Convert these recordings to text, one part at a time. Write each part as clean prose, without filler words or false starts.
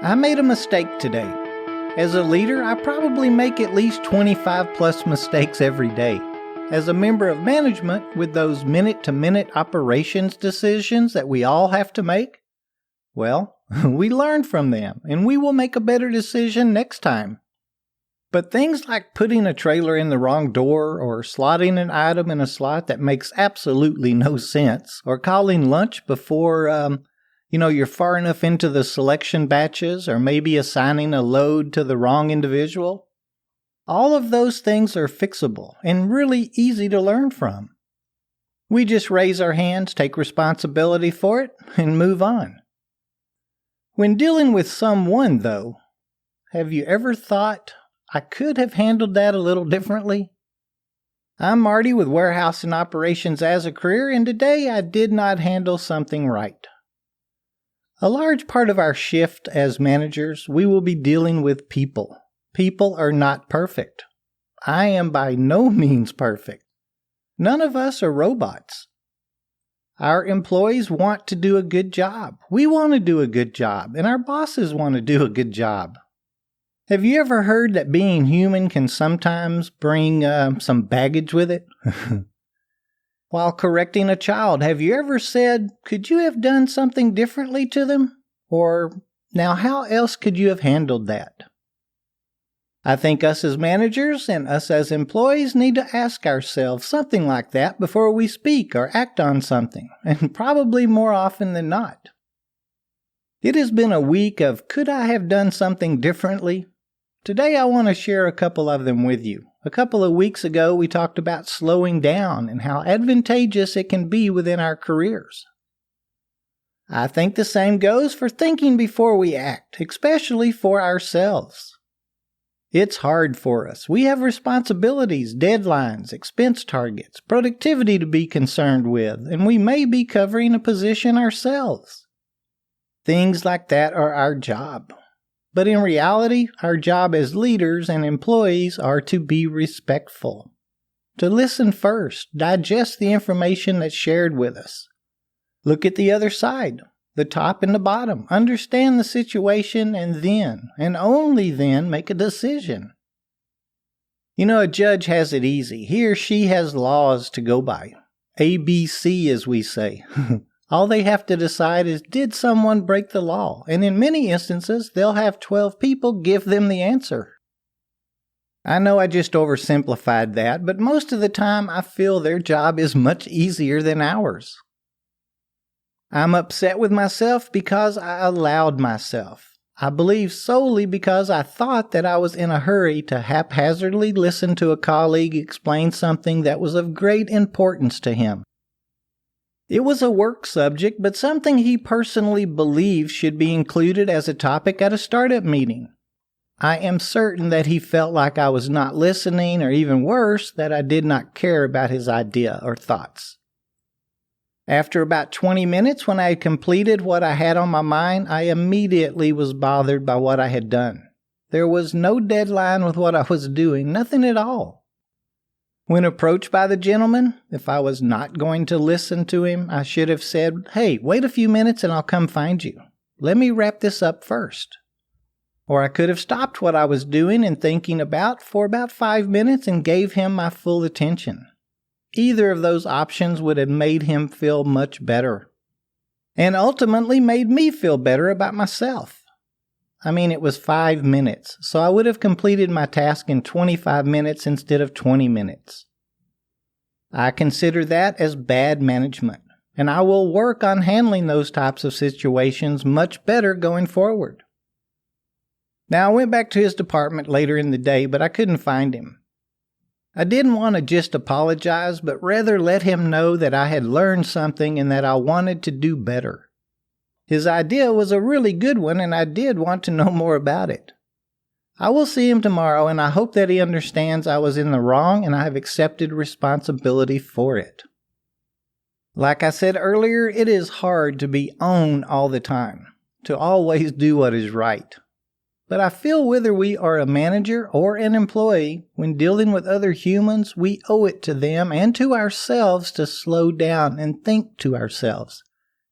I made a mistake today. As a leader, I probably make at least 25 plus mistakes every day. As a member of management, with those minute-to-minute operations decisions that we all have to make, well, we learn from them, and we will make a better decision next time. But things like putting a trailer in the wrong door, or slotting an item in a slot that makes absolutely no sense, or calling lunch before, you're far enough into the selection batches, or maybe assigning a load to the wrong individual, all of those things are fixable and really easy to learn from. We just raise our hands, take responsibility for it, and move on. When dealing with someone, though, have you ever thought, I could have handled that a little differently? I'm Marty with Warehouse and Operations as a career, and today I did not handle something right. A large part of our shift as managers, we will be dealing with people. People are not perfect. I am by no means perfect. None of us are robots. Our employees want to do a good job. We want to do a good job, and our bosses want to do a good job. Have you ever heard that being human can sometimes bring some baggage with it? While correcting a child, have you ever said, could you have done something differently to them? Or, now how else could you have handled that? I think us as managers and us as employees need to ask ourselves something like that before we speak or act on something, and probably more often than not. It has been a week of could I have done something differently? Today I want to share a couple of them with you. A couple of weeks ago we talked about slowing down and how advantageous it can be within our careers. I think the same goes for thinking before we act, especially for ourselves. It's hard for us. We have responsibilities, deadlines, expense targets, productivity to be concerned with, and we may be covering a position ourselves. Things like that are our job. But in reality, our job as leaders and employees are to be respectful. To listen first, digest the information that's shared with us. Look at the other side, the top and the bottom. Understand the situation and then, and only then, make a decision. A judge has it easy. He or she has laws to go by. ABC, as we say. All they have to decide is, did someone break the law? And in many instances, they'll have 12 people give them the answer. I know I just oversimplified that, but most of the time I feel their job is much easier than ours. I'm upset with myself because I allowed myself. I believe solely because I thought that I was in a hurry to haphazardly listen to a colleague explain something that was of great importance to him. It was a work subject, but something he personally believed should be included as a topic at a startup meeting. I am certain that he felt like I was not listening, or even worse, that I did not care about his idea or thoughts. After about 20 minutes, when I had completed what I had on my mind, I immediately was bothered by what I had done. There was no deadline with what I was doing, nothing at all. When approached by the gentleman, if I was not going to listen to him, I should have said, hey, wait a few minutes and I'll come find you. Let me wrap this up first. Or I could have stopped what I was doing and thinking about for about 5 minutes and gave him my full attention. Either of those options would have made him feel much better. And ultimately made me feel better about myself. It was 5 minutes, so I would have completed my task in 25 minutes instead of 20 minutes. I consider that as bad management, and I will work on handling those types of situations much better going forward. Now, I went back to his department later in the day, but I couldn't find him. I didn't want to just apologize, but rather let him know that I had learned something and that I wanted to do better. His idea was a really good one, and I did want to know more about it. I will see him tomorrow, and I hope that he understands I was in the wrong and I have accepted responsibility for it. Like I said earlier, it is hard to be on all the time, to always do what is right. But I feel whether we are a manager or an employee, when dealing with other humans, we owe it to them and to ourselves to slow down and think to ourselves.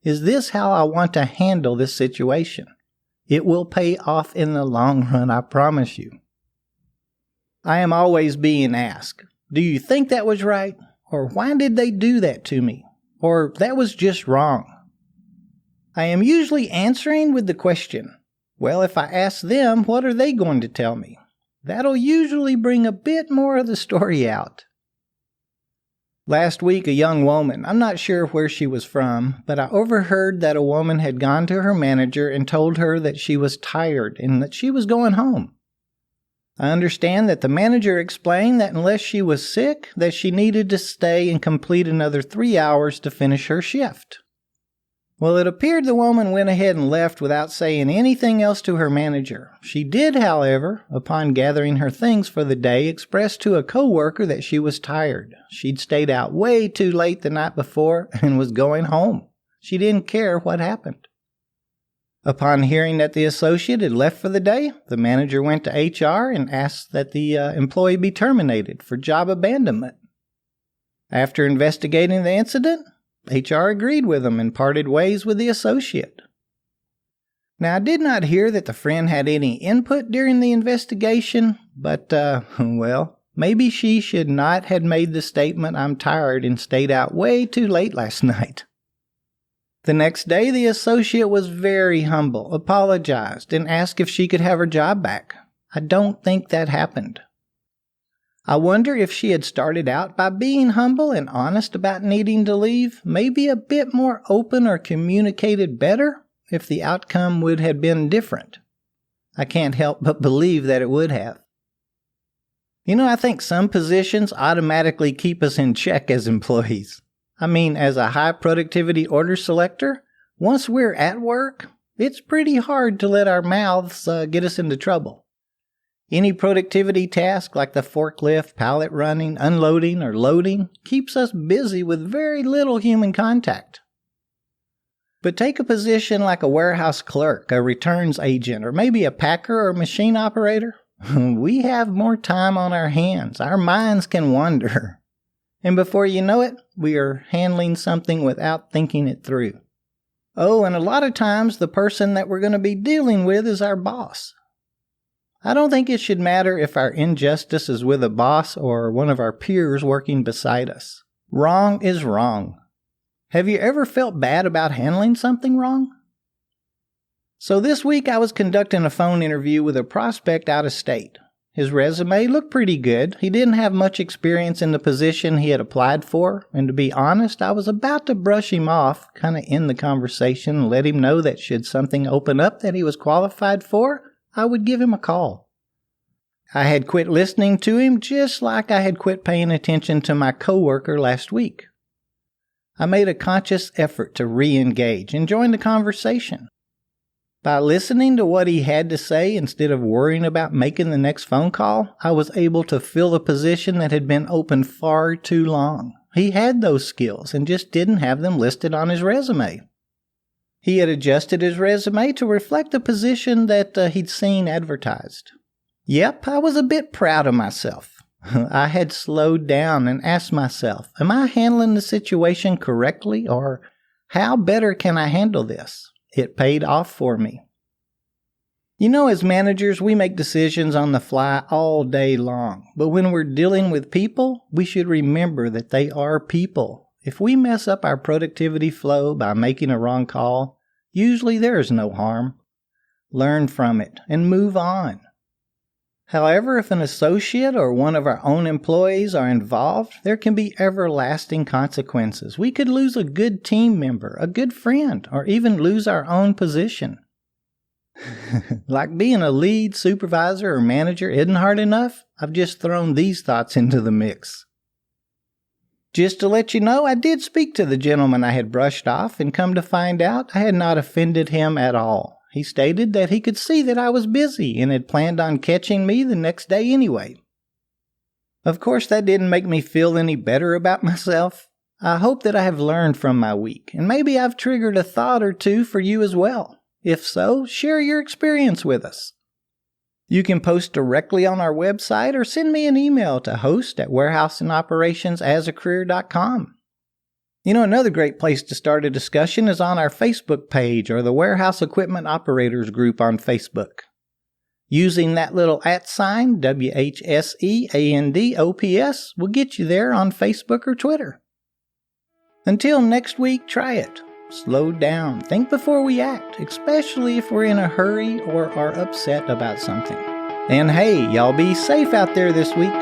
Is this how I want to handle this situation? It will pay off in the long run, I promise you. I am always being asked, do you think that was right? Or why did they do that to me? Or that was just wrong. I am usually answering with the question, well, if I ask them, what are they going to tell me? That'll usually bring a bit more of the story out. Last week, a young woman, I'm not sure where she was from, but I overheard that a woman had gone to her manager and told her that she was tired and that she was going home. I understand that the manager explained that unless she was sick, that she needed to stay and complete another 3 hours to finish her shift. Well, it appeared the woman went ahead and left without saying anything else to her manager. She did, however, upon gathering her things for the day, express to a coworker that she was tired. She'd stayed out way too late the night before and was going home. She didn't care what happened. Upon hearing that the associate had left for the day, the manager went to HR and asked that the employee be terminated for job abandonment. After investigating the incident, HR agreed with him and parted ways with the associate. Now, I did not hear that the friend had any input during the investigation, but, well, maybe she should not have made the statement, "I'm tired and stayed out way too late last night." The next day, the associate was very humble, apologized, and asked if she could have her job back. I don't think that happened. I wonder if she had started out by being humble and honest about needing to leave, maybe a bit more open or communicated better, if the outcome would have been different. I can't help but believe that it would have. I think some positions automatically keep us in check as employees. I mean, as a high productivity order selector, once we're at work, it's pretty hard to let our mouths get us into trouble. Any productivity task like the forklift, pallet running, unloading, or loading keeps us busy with very little human contact. But take a position like a warehouse clerk, a returns agent, or maybe a packer or machine operator. We have more time on our hands. Our minds can wander. And before you know it, we are handling something without thinking it through. Oh, and a lot of times the person that we're going to be dealing with is our boss. I don't think it should matter if our injustice is with a boss or one of our peers working beside us. Wrong is wrong. Have you ever felt bad about handling something wrong? So this week I was conducting a phone interview with a prospect out of state. His resume looked pretty good. He didn't have much experience in the position he had applied for, and to be honest, I was about to brush him off, kind of end the conversation, and let him know that should something open up that he was qualified for, I would give him a call. I had quit listening to him just like I had quit paying attention to my coworker last week. I made a conscious effort to re-engage and join the conversation. By listening to what he had to say instead of worrying about making the next phone call, I was able to fill a position that had been open far too long. He had those skills and just didn't have them listed on his resume. He had adjusted his resume to reflect the position that he'd seen advertised. Yep, I was a bit proud of myself. I had slowed down and asked myself, am I handling the situation correctly, or how better can I handle this? It paid off for me. As managers, we make decisions on the fly all day long. But when we're dealing with people, we should remember that they are people. If we mess up our productivity flow by making a wrong call, usually there is no harm. Learn from it and move on. However, if an associate or one of our own employees are involved, there can be everlasting consequences. We could lose a good team member, a good friend, or even lose our own position. Like being a lead, supervisor, or manager isn't hard enough, I've just thrown these thoughts into the mix. Just to let you know, I did speak to the gentleman I had brushed off, and come to find out, I had not offended him at all. He stated that he could see that I was busy and had planned on catching me the next day anyway. Of course, that didn't make me feel any better about myself. I hope that I have learned from my week, and maybe I've triggered a thought or two for you as well. If so, share your experience with us. You can post directly on our website or send me an email to host@warehouseandoperationsasacareer.com. Another great place to start a discussion is on our Facebook page or the Warehouse Equipment Operators group on Facebook. Using that little @ WHSEANDOPS will get you there on Facebook or Twitter. Until next week, try it. Slow down. Think before we act, especially if we're in a hurry or are upset about something. And hey, y'all be safe out there this week.